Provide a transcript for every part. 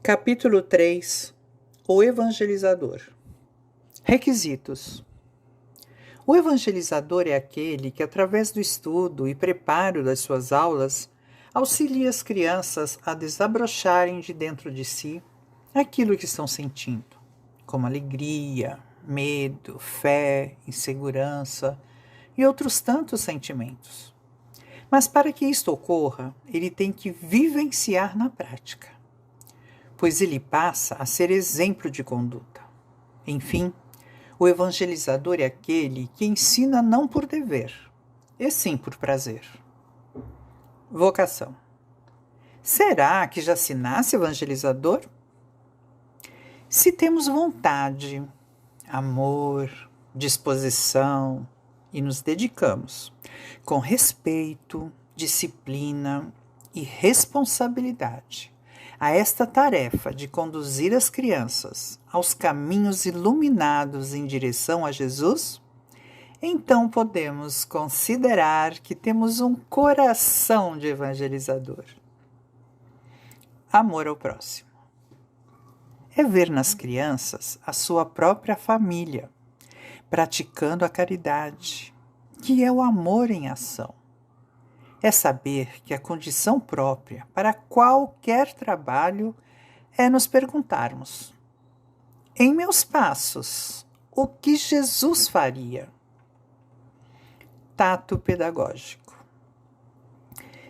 Capítulo 3. O evangelizador. Requisitos. O evangelizador é aquele que, através do estudo e preparo das suas aulas, auxilia as crianças a desabrocharem de dentro de si aquilo que estão sentindo, como alegria, medo, fé, insegurança e outros tantos sentimentos. Mas para que isto ocorra, ele tem que vivenciar na prática, pois ele passa a ser exemplo de conduta. Enfim, o evangelizador é aquele que ensina não por dever, e sim por prazer. Vocação. Será que já se nasce evangelizador? Se temos vontade, amor, disposição e nos dedicamos com respeito, disciplina e responsabilidade a esta tarefa de conduzir as crianças aos caminhos iluminados em direção a Jesus, então podemos considerar que temos um coração de evangelizador. Amor ao próximo. É ver nas crianças a sua própria família, praticando a caridade, que é o amor em ação. É saber que a condição própria para qualquer trabalho é nos perguntarmos: em meus passos, o que Jesus faria? Tato pedagógico.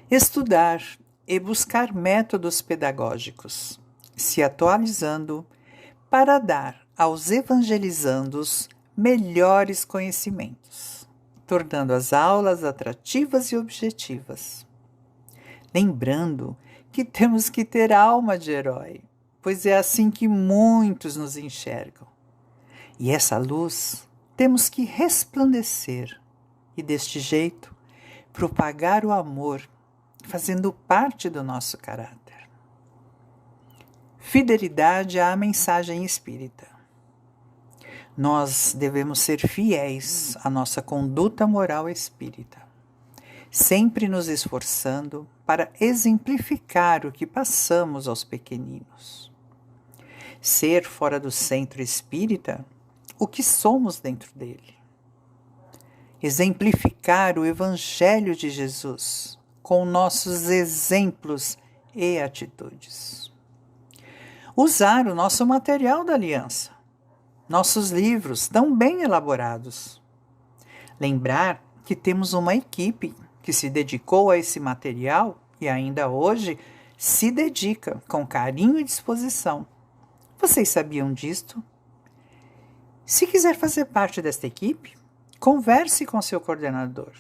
Estudar e buscar métodos pedagógicos, se atualizando para dar aos evangelizandos melhores conhecimentos, tornando as aulas atrativas e objetivas. Lembrando que temos que ter alma de herói, pois é assim que muitos nos enxergam. E essa luz temos que resplandecer e, deste jeito, propagar o amor, fazendo parte do nosso caráter. Fidelidade à mensagem espírita. Nós devemos ser fiéis à nossa conduta moral espírita, sempre nos esforçando para exemplificar o que passamos aos pequeninos. Ser fora do centro espírita o que somos dentro dele. Exemplificar o Evangelho de Jesus com nossos exemplos e atitudes. Usar o nosso material da aliança, nossos livros tão bem elaborados. Lembrar que temos uma equipe que se dedicou a esse material e ainda hoje se dedica com carinho e disposição. Vocês sabiam disto? Se quiser fazer parte desta equipe, converse com seu coordenador.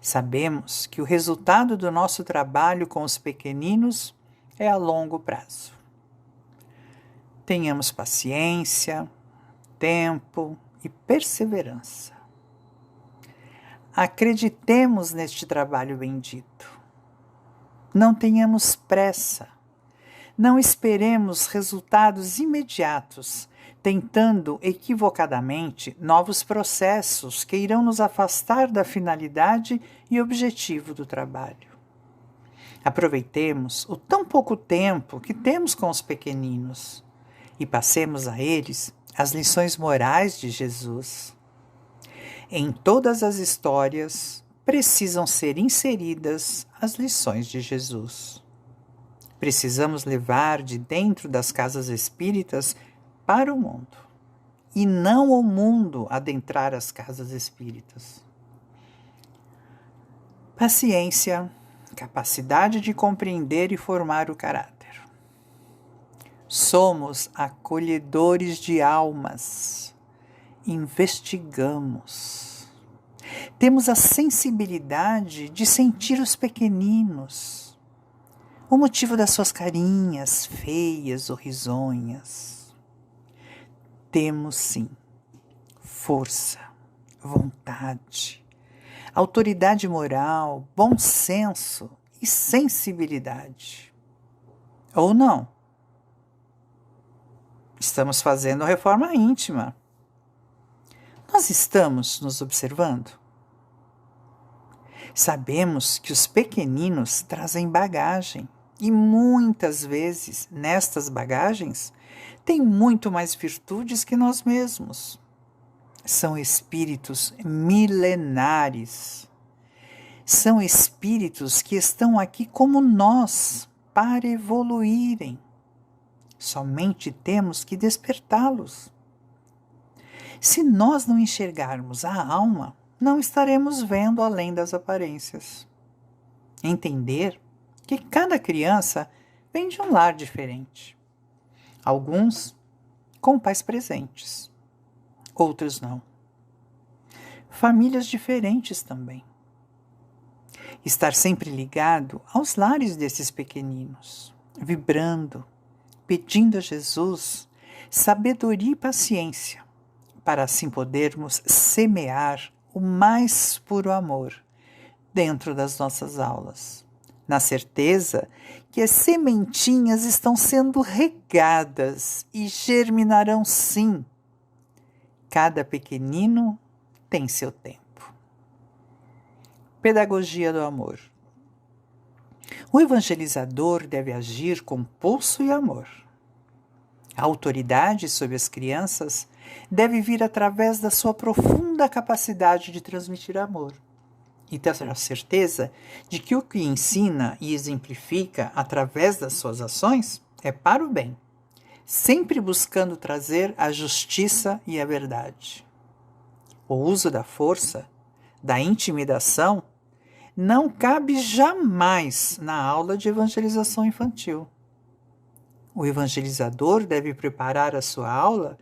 Sabemos que o resultado do nosso trabalho com os pequeninos é a longo prazo. Tenhamos paciência, tempo e perseverança. Acreditemos neste trabalho bendito. Não tenhamos pressa. Não esperemos resultados imediatos, tentando equivocadamente novos processos que irão nos afastar da finalidade e objetivo do trabalho. Aproveitemos o tão pouco tempo que temos com os pequeninos e passemos a eles as lições morais de Jesus. Em todas as histórias precisam ser inseridas as lições de Jesus. Precisamos levar de dentro das casas espíritas para o mundo, e não o mundo adentrar as casas espíritas. Paciência, capacidade de compreender e formar o caráter. Somos acolhedores de almas, investigamos. Temos a sensibilidade de sentir os pequeninos, o motivo das suas carinhas feias ou risonhas. Temos sim força, vontade, autoridade moral, bom senso e sensibilidade. Ou não? Estamos fazendo reforma íntima. Nós estamos nos observando? Sabemos que os pequeninos trazem bagagem, E muitas vezes, nestas bagagens, tem muito mais virtudes que nós mesmos. São espíritos milenares. São espíritos que estão aqui como nós, para evoluírem. Somente temos que despertá-los. Se nós não enxergarmos a alma, não estaremos vendo além das aparências. Entender que cada criança vem de um lar diferente. Alguns com pais presentes, outros não. Famílias diferentes também. Estar sempre ligado aos lares desses pequeninos, vibrando, pedindo a Jesus sabedoria e paciência, para assim podermos semear o mais puro amor dentro das nossas aulas, na certeza que as sementinhas estão sendo regadas e germinarão sim. Cada pequenino tem seu tempo. Pedagogia do amor. O evangelizador deve agir com pulso e amor. A autoridade sobre as crianças deve vir através da sua profunda capacidade de transmitir amor e ter a certeza de que o que ensina e exemplifica através das suas ações é para o bem, sempre buscando trazer a justiça e a verdade. O uso da força, da intimidação, não cabe jamais na aula de evangelização infantil. O evangelizador deve preparar a sua aula,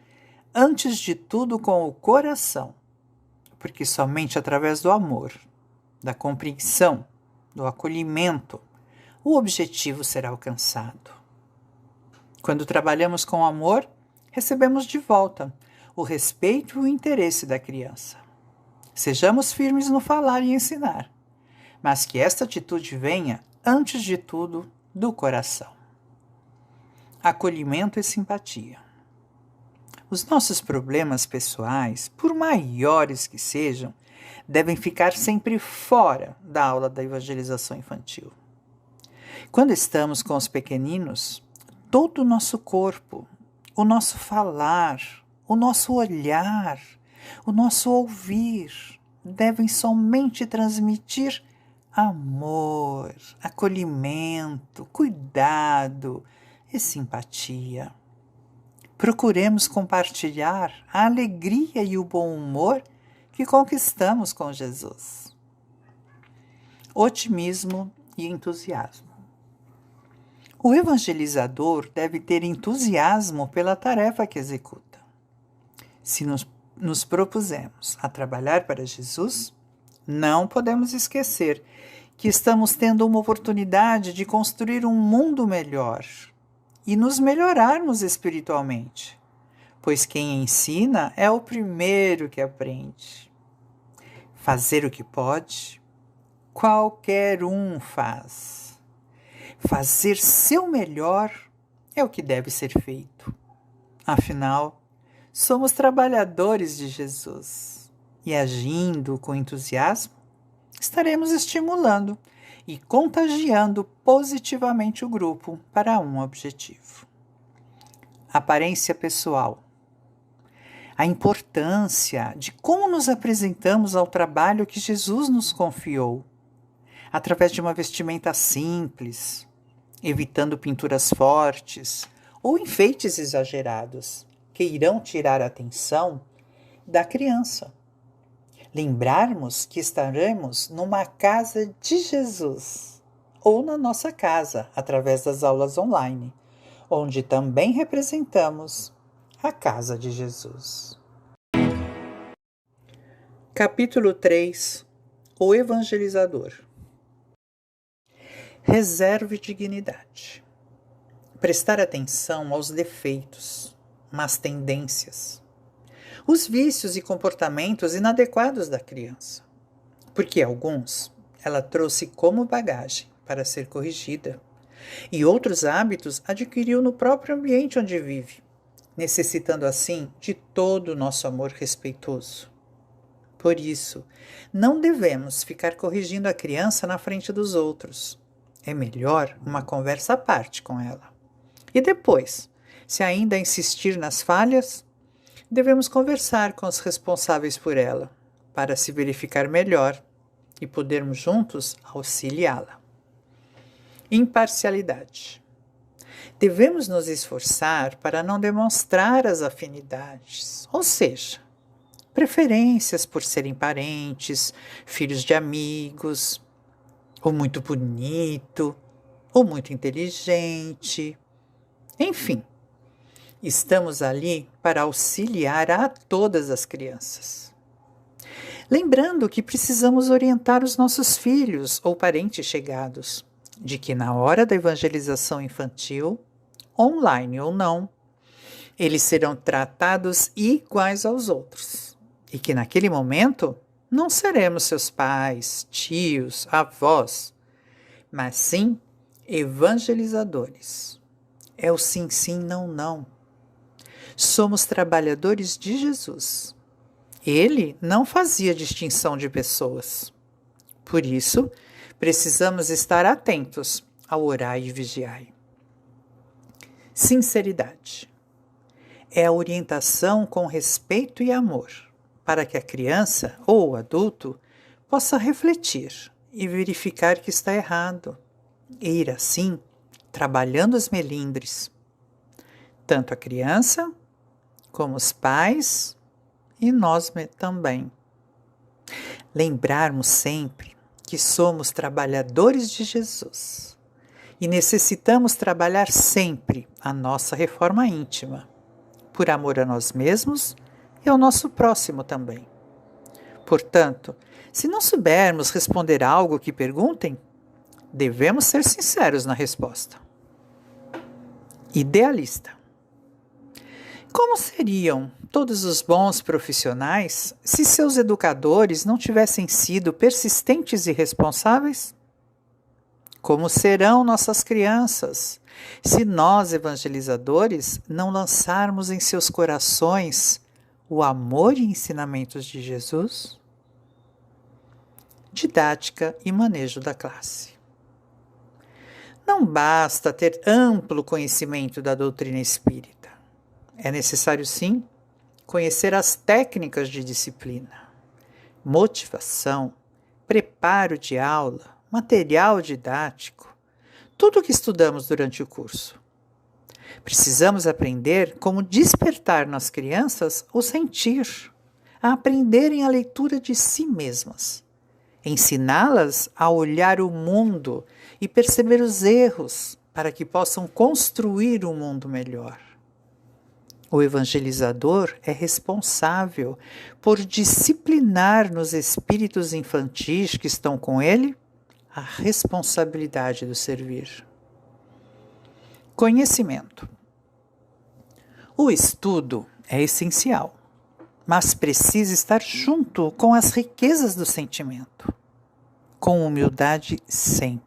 antes de tudo, com o coração, porque somente através do amor, da compreensão, do acolhimento, o objetivo será alcançado. Quando trabalhamos com amor, recebemos de volta o respeito e o interesse da criança. Sejamos firmes no falar e ensinar, mas que esta atitude venha, antes de tudo, do coração. Acolhimento e simpatia. Os nossos problemas pessoais, por maiores que sejam, devem ficar sempre fora da aula da evangelização infantil. Quando estamos com os pequeninos, todo o nosso corpo, o nosso falar, o nosso olhar, o nosso ouvir, devem somente transmitir amor, acolhimento, cuidado e simpatia. Procuremos compartilhar a alegria e o bom humor que conquistamos com Jesus. Otimismo e entusiasmo. O evangelizador deve ter entusiasmo pela tarefa que executa. Se nos propusemos a trabalhar para Jesus, não podemos esquecer que estamos tendo uma oportunidade de construir um mundo melhor e nos melhorarmos espiritualmente, pois quem ensina é o primeiro que aprende. Fazer o que pode, qualquer um faz. Fazer seu melhor é o que deve ser feito. Afinal, somos trabalhadores de Jesus e, agindo com entusiasmo, estaremos estimulando e contagiando positivamente o grupo para um objetivo. Aparência pessoal. A importância de como nos apresentamos ao trabalho que Jesus nos confiou, através de uma vestimenta simples, evitando pinturas fortes ou enfeites exagerados, que irão tirar a atenção da criança. Lembrarmos que estaremos numa casa de Jesus, ou na nossa casa, através das aulas online, onde também representamos a casa de Jesus. Capítulo 3. O evangelizador. Reserve dignidade. Prestar atenção aos defeitos, más tendências, os vícios e comportamentos inadequados da criança, porque alguns ela trouxe como bagagem para ser corrigida, e outros hábitos adquiriu no próprio ambiente onde vive, necessitando assim de todo o nosso amor respeitoso. Por isso, não devemos ficar corrigindo a criança na frente dos outros, é melhor uma conversa à parte com ela. E depois, se ainda insistir nas falhas, devemos conversar com os responsáveis por ela, para se verificar melhor e podermos juntos auxiliá-la. Imparcialidade. Devemos nos esforçar para não demonstrar as afinidades, ou seja, preferências por serem parentes, filhos de amigos, ou muito bonito, ou muito inteligente. Enfim, estamos ali para auxiliar a todas as crianças. Lembrando que precisamos orientar os nossos filhos ou parentes chegados, de que na hora da evangelização infantil, online ou não, eles serão tratados iguais aos outros, e que naquele momento não seremos seus pais, tios, avós, mas sim evangelizadores. É o sim, sim, não, não. Somos trabalhadores de Jesus. Ele não fazia distinção de pessoas. Por isso, precisamos estar atentos ao orar e vigiar. Sinceridade. É a orientação com respeito e amor, para que a criança ou o adulto possa refletir e verificar que está errado, e ir assim trabalhando os melindres, tanto a criança como os pais e nós também. Lembrarmos sempre que somos trabalhadores de Jesus e necessitamos trabalhar sempre a nossa reforma íntima, por amor a nós mesmos e ao nosso próximo também. Portanto, se não soubermos responder algo que perguntem, devemos ser sinceros na resposta. Idealista. Como seriam todos os bons profissionais se seus educadores não tivessem sido persistentes e responsáveis? Como serão nossas crianças se nós, evangelizadores, não lançarmos em seus corações o amor e ensinamentos de Jesus? Didática e manejo da classe. Não basta ter amplo conhecimento da doutrina espírita. É necessário, sim, conhecer as técnicas de disciplina, motivação, preparo de aula, material didático, tudo o que estudamos durante o curso. Precisamos aprender como despertar nas crianças o sentir, a aprenderem a leitura de si mesmas, ensiná-las a olhar o mundo e perceber os erros para que possam construir um mundo melhor. O evangelizador é responsável por disciplinar nos espíritos infantis que estão com ele a responsabilidade do servir. Conhecimento. O estudo é essencial, mas precisa estar junto com as riquezas do sentimento, com humildade sempre.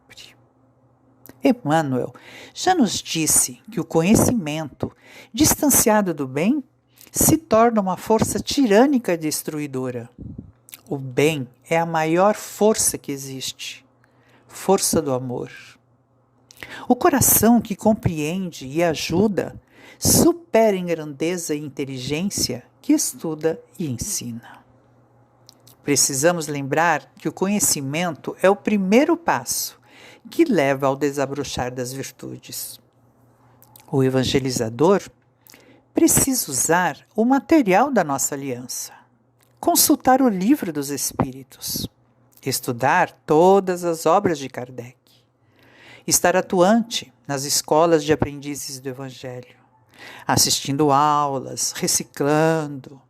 Emmanuel já nos disse que o conhecimento, distanciado do bem, se torna uma força tirânica e destruidora. O bem é a maior força que existe, força do amor. O coração que compreende e ajuda supera em grandeza e inteligência que estuda e ensina. Precisamos lembrar que o conhecimento é o primeiro passo que leva ao desabrochar das virtudes. O evangelizador precisa usar o material da nossa aliança, consultar o livro dos Espíritos, estudar todas as obras de Kardec, estar atuante nas escolas de aprendizes do Evangelho, assistindo aulas, reciclando,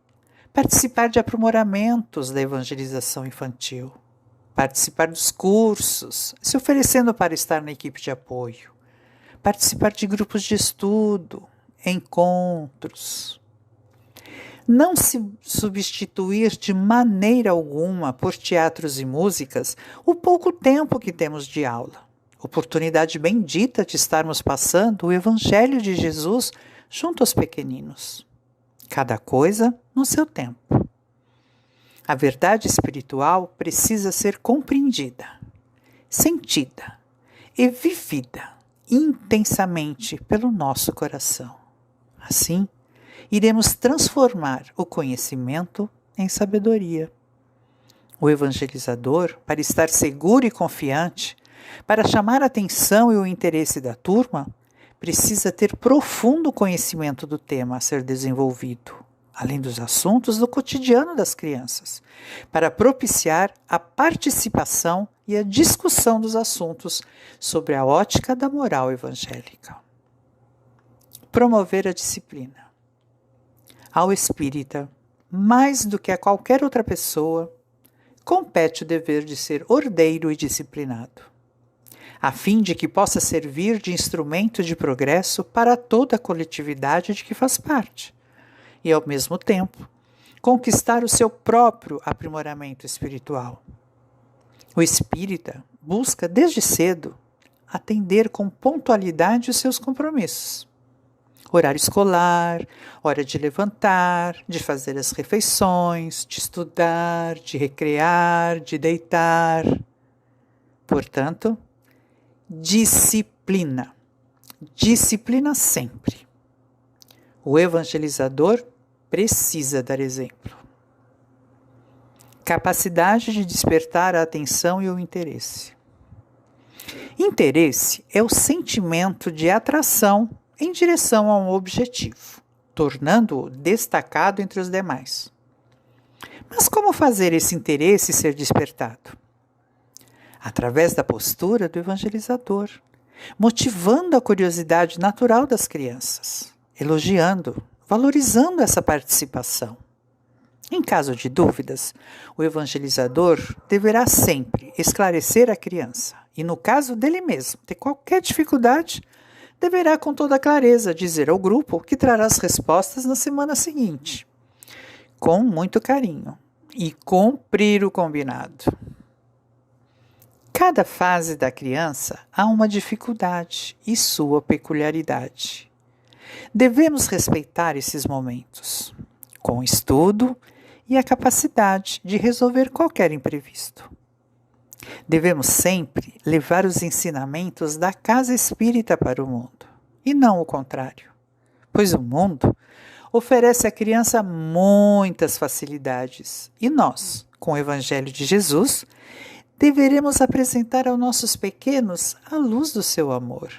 participar de aprimoramentos da evangelização infantil, participar dos cursos, se oferecendo para estar na equipe de apoio, participar de grupos de estudo, encontros. Não se substituir de maneira alguma por teatros e músicas o pouco tempo que temos de aula. Oportunidade bendita de estarmos passando o Evangelho de Jesus junto aos pequeninos. Cada coisa no seu tempo. A verdade espiritual precisa ser compreendida, sentida, e vivida intensamente pelo nosso coração. Assim, iremos transformar o conhecimento em sabedoria. O evangelizador, para estar seguro e confiante, para chamar a atenção e o interesse da turma, precisa ter profundo conhecimento do tema a ser desenvolvido, além dos assuntos do cotidiano das crianças, para propiciar a participação e a discussão dos assuntos sobre a ótica da moral evangélica. Promover a disciplina. Ao espírita, mais do que a qualquer outra pessoa, compete o dever de ser ordeiro e disciplinado, a fim de que possa servir de instrumento de progresso para toda a coletividade de que faz parte, e, ao mesmo tempo, conquistar o seu próprio aprimoramento espiritual. O espírita busca, desde cedo, atender com pontualidade os seus compromissos. Horário escolar, hora de levantar, de fazer as refeições, de estudar, de recrear, de deitar. Portanto, disciplina. Disciplina sempre. O evangelizador precisa dar exemplo. Capacidade de despertar a atenção e o interesse. Interesse é o sentimento de atração em direção a um objetivo, tornando-o destacado entre os demais. Mas como fazer esse interesse ser despertado? Através da postura do evangelizador, motivando a curiosidade natural das crianças, elogiando, valorizando essa participação. Em caso de dúvidas, o evangelizador deverá sempre esclarecer a criança e, no caso dele mesmo, ter qualquer dificuldade, deverá com toda clareza dizer ao grupo que trará as respostas na semana seguinte, com muito carinho, e cumprir o combinado. Cada fase da criança há uma dificuldade e sua peculiaridade. Devemos respeitar esses momentos, com estudo e a capacidade de resolver qualquer imprevisto. Devemos sempre levar os ensinamentos da casa espírita para o mundo, e não o contrário, pois o mundo oferece à criança muitas facilidades, e nós, com o Evangelho de Jesus, deveremos apresentar aos nossos pequenos a luz do seu amor.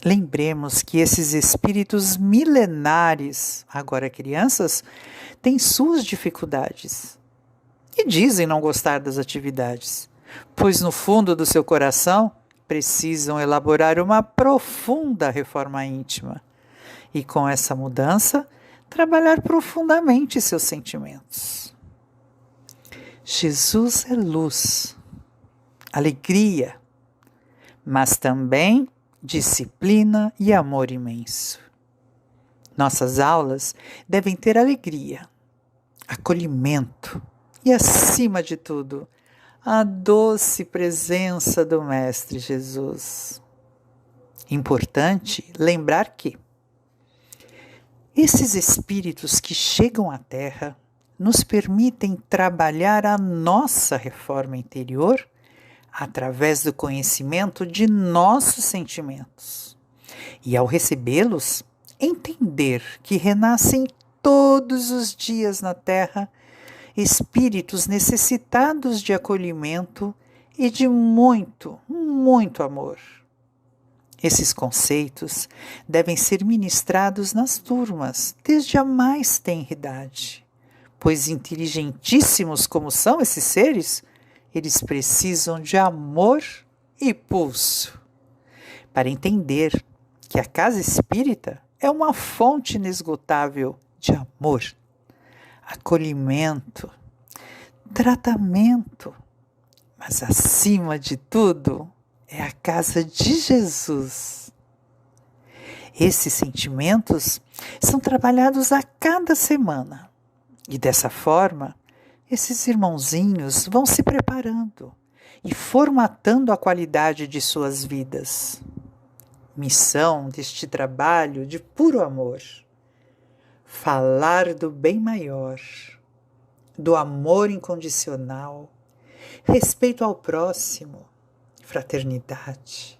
Lembremos que esses espíritos milenares, agora crianças, têm suas dificuldades e dizem não gostar das atividades, pois no fundo do seu coração precisam elaborar uma profunda reforma íntima e, com essa mudança, trabalhar profundamente seus sentimentos. Jesus é luz, alegria, mas também disciplina e amor imenso. Nossas aulas devem ter alegria, acolhimento e, acima de tudo, a doce presença do Mestre Jesus. Importante lembrar que esses espíritos que chegam à Terra nos permitem trabalhar a nossa reforma interior através do conhecimento de nossos sentimentos. E, ao recebê-los, entender que renascem todos os dias na Terra espíritos necessitados de acolhimento e de muito, muito amor. Esses conceitos devem ser ministrados nas turmas desde a mais tenra idade, pois, inteligentíssimos como são esses seres, eles precisam de amor e pulso, para entender que a casa espírita é uma fonte inesgotável de amor, acolhimento, tratamento, mas, acima de tudo, é a casa de Jesus. Esses sentimentos são trabalhados a cada semana e, dessa forma, esses irmãozinhos vão se preparando e formatando a qualidade de suas vidas. Missão deste trabalho de puro amor: falar do bem maior, do amor incondicional, respeito ao próximo, fraternidade,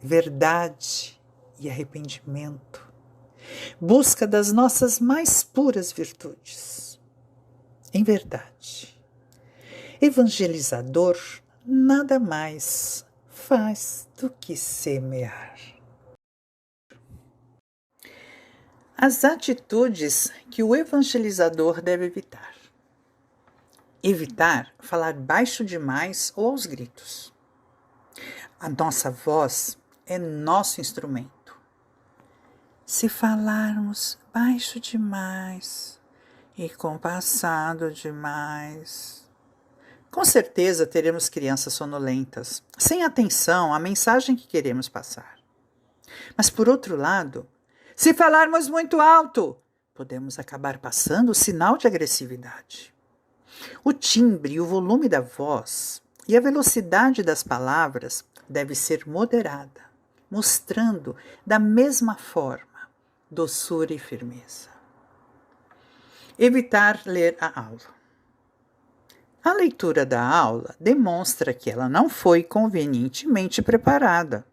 verdade e arrependimento. Busca das nossas mais puras virtudes. Em verdade, evangelizador nada mais faz do que semear. As atitudes que o evangelizador deve evitar. Evitar falar baixo demais ou aos gritos. A nossa voz é nosso instrumento. Se falarmos baixo demais e compassado demais, com certeza teremos crianças sonolentas, sem atenção à mensagem que queremos passar. Mas, por outro lado, se falarmos muito alto, podemos acabar passando o sinal de agressividade. O timbre e o volume da voz e a velocidade das palavras deve ser moderada, mostrando da mesma forma doçura e firmeza. Evitar ler a aula. A leitura da aula demonstra que ela não foi convenientemente preparada.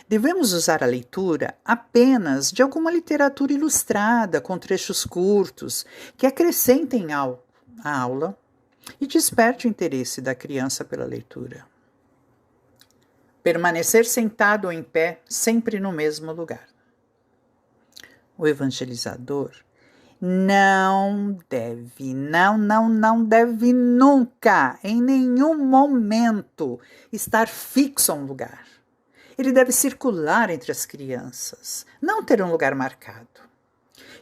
Devemos usar a leitura apenas de alguma literatura ilustrada, com trechos curtos, que acrescentem à aula e desperte o interesse da criança pela leitura. Permanecer sentado ou em pé, sempre no mesmo lugar. O evangelizador não deve nunca, em nenhum momento, estar fixo a um lugar. Ele deve circular entre as crianças, não ter um lugar marcado.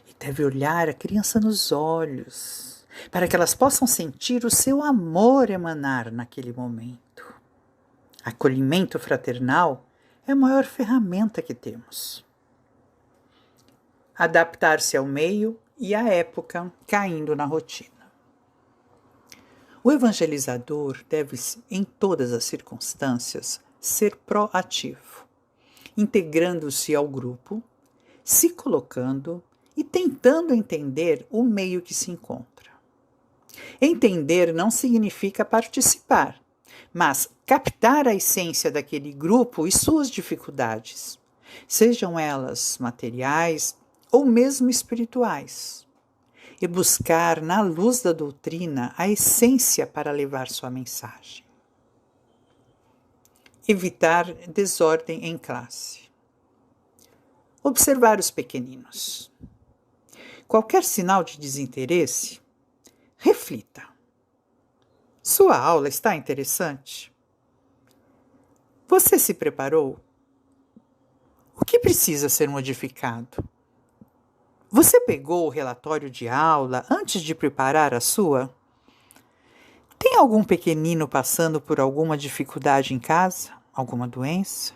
E deve olhar a criança nos olhos, para que elas possam sentir o seu amor emanar naquele momento. Acolhimento fraternal é a maior ferramenta que temos. Adaptar-se ao meio e à época, caindo na rotina. O evangelizador deve, em todas as circunstâncias, ser proativo, integrando-se ao grupo, se colocando e tentando entender o meio que se encontra. Entender não significa participar, mas captar a essência daquele grupo e suas dificuldades, sejam elas materiais ou mesmo espirituais, e buscar na luz da doutrina a essência para levar sua mensagem. Evitar desordem em classe. Observar os pequeninos. Qualquer sinal de desinteresse, reflita. Sua aula está interessante? Você se preparou? O que precisa ser modificado? Você pegou o relatório de aula antes de preparar a sua? Tem algum pequenino passando por alguma dificuldade em casa? Alguma doença?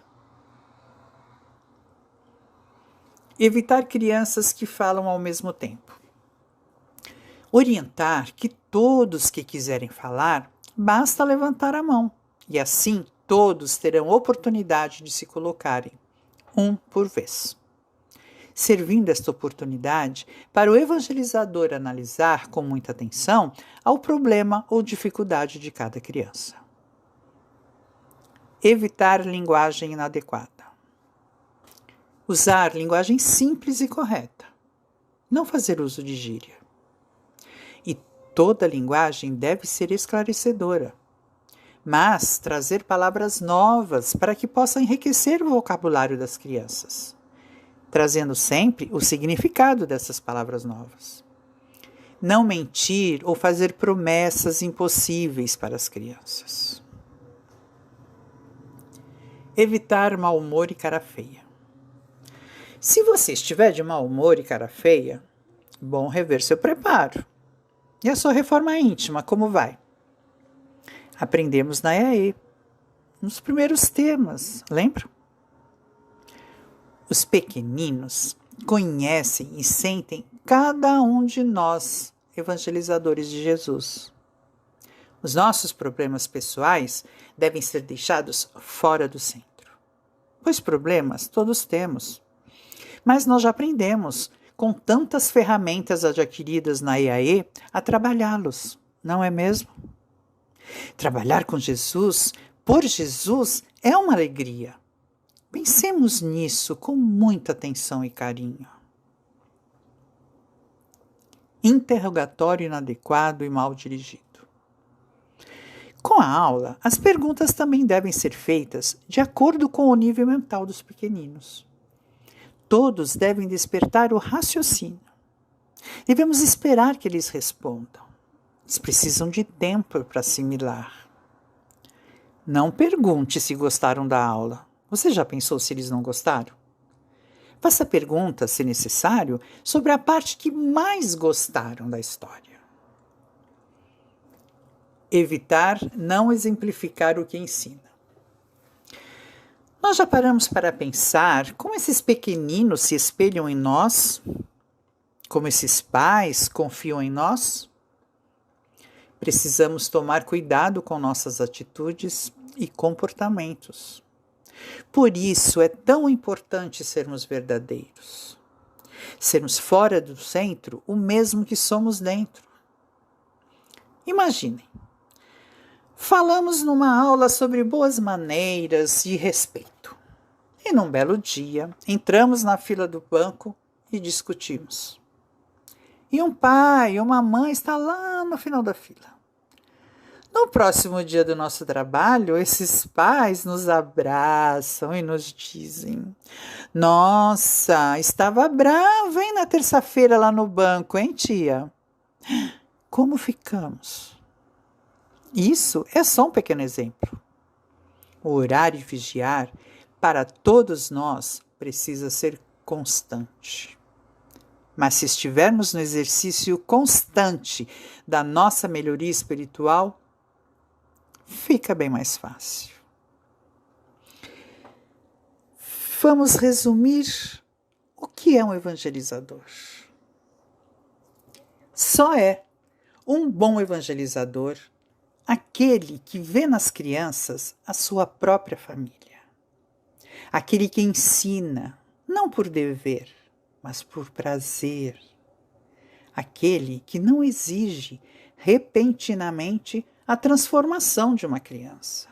Evitar crianças que falam ao mesmo tempo. Orientar que todos que quiserem falar, basta levantar a mão, e assim todos terão oportunidade de se colocarem, um por vez. Servindo esta oportunidade para o evangelizador analisar com muita atenção ao problema ou dificuldade de cada criança. Evitar linguagem inadequada. Usar linguagem simples e correta. Não fazer uso de gíria. E toda linguagem deve ser esclarecedora, mas trazer palavras novas para que possa enriquecer o vocabulário das crianças, trazendo sempre o significado dessas palavras novas. Não mentir ou fazer promessas impossíveis para as crianças. Evitar mau humor e cara feia. Se você estiver de mau humor e cara feia, bom rever seu preparo. E a sua reforma íntima, como vai? Aprendemos na EAE, nos primeiros temas, lembra? Os pequeninos conhecem e sentem cada um de nós, evangelizadores de Jesus. Os nossos problemas pessoais devem ser deixados fora do centro, pois problemas todos temos. Mas nós já aprendemos, com tantas ferramentas adquiridas na EAE, a trabalhá-los, não é mesmo? Trabalhar com Jesus por Jesus é uma alegria. Pensemos nisso com muita atenção e carinho. Interrogatório inadequado e mal dirigido. Com a aula, as perguntas também devem ser feitas de acordo com o nível mental dos pequeninos. Todos devem despertar o raciocínio. Devemos esperar que eles respondam. Eles precisam de tempo para assimilar. Não pergunte se gostaram da aula. Você já pensou se eles não gostaram? Faça perguntas, se necessário, sobre a parte que mais gostaram da história. Evitar não exemplificar o que ensina. Nós já paramos para pensar como esses pequeninos se espelham em nós? Como esses pais confiam em nós? Precisamos tomar cuidado com nossas atitudes e comportamentos. Por isso é tão importante sermos verdadeiros. Sermos fora do centro o mesmo que somos dentro. Imaginem, falamos numa aula sobre boas maneiras e respeito. E num belo dia, entramos na fila do banco e discutimos. E um pai ou uma mãe está lá no final da fila. No próximo dia do nosso trabalho, esses pais nos abraçam e nos dizem: Nossa, estava brava, hein, na terça-feira lá no banco, hein, tia? Como ficamos? Isso é só um pequeno exemplo. Orar e vigiar, para todos nós, precisa ser constante. Mas se estivermos no exercício constante da nossa melhoria espiritual, fica bem mais fácil. Vamos resumir o que é um evangelizador. Só é um bom evangelizador aquele que vê nas crianças a sua própria família. Aquele que ensina, não por dever, mas por prazer. Aquele que não exige repentinamente a transformação de uma criança.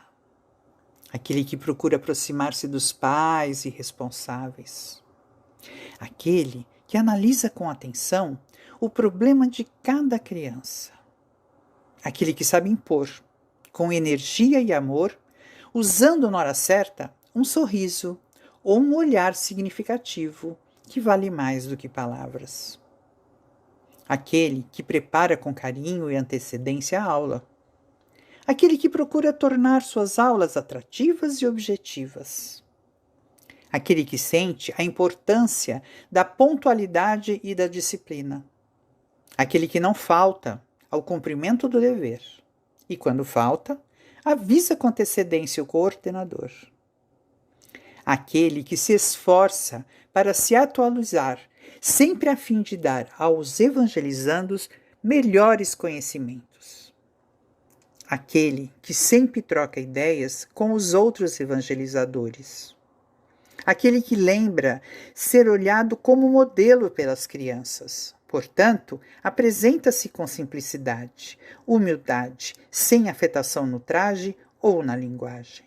Aquele que procura aproximar-se dos pais e responsáveis. Aquele que analisa com atenção o problema de cada criança. Aquele que sabe impor, com energia e amor, usando na hora certa um sorriso ou um olhar significativo que vale mais do que palavras. Aquele que prepara com carinho e antecedência a aula. Aquele que procura tornar suas aulas atrativas e objetivas. Aquele que sente a importância da pontualidade e da disciplina. Aquele que não falta ao cumprimento do dever. E quando falta, avisa com antecedência o coordenador. Aquele que se esforça para se atualizar, sempre a fim de dar aos evangelizandos melhores conhecimentos. Aquele que sempre troca ideias com os outros evangelizadores. Aquele que lembra ser olhado como modelo pelas crianças. Portanto, apresenta-se com simplicidade, humildade, sem afetação no traje ou na linguagem.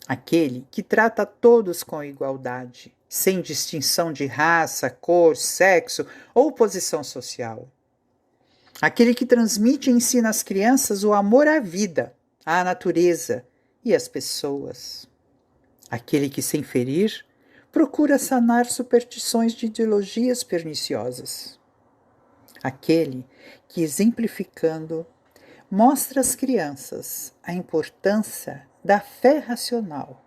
Aquele que trata todos com igualdade, sem distinção de raça, cor, sexo ou posição social. Aquele que transmite e ensina às crianças o amor à vida, à natureza e às pessoas. Aquele que, sem ferir, procura sanar superstições de ideologias perniciosas. Aquele que, exemplificando, mostra às crianças a importância da fé racional,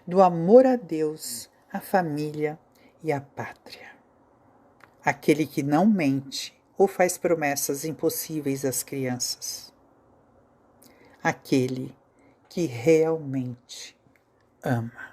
do amor a Deus, à família e à pátria. Aquele que não mente ou faz promessas impossíveis às crianças. Aquele que realmente ama.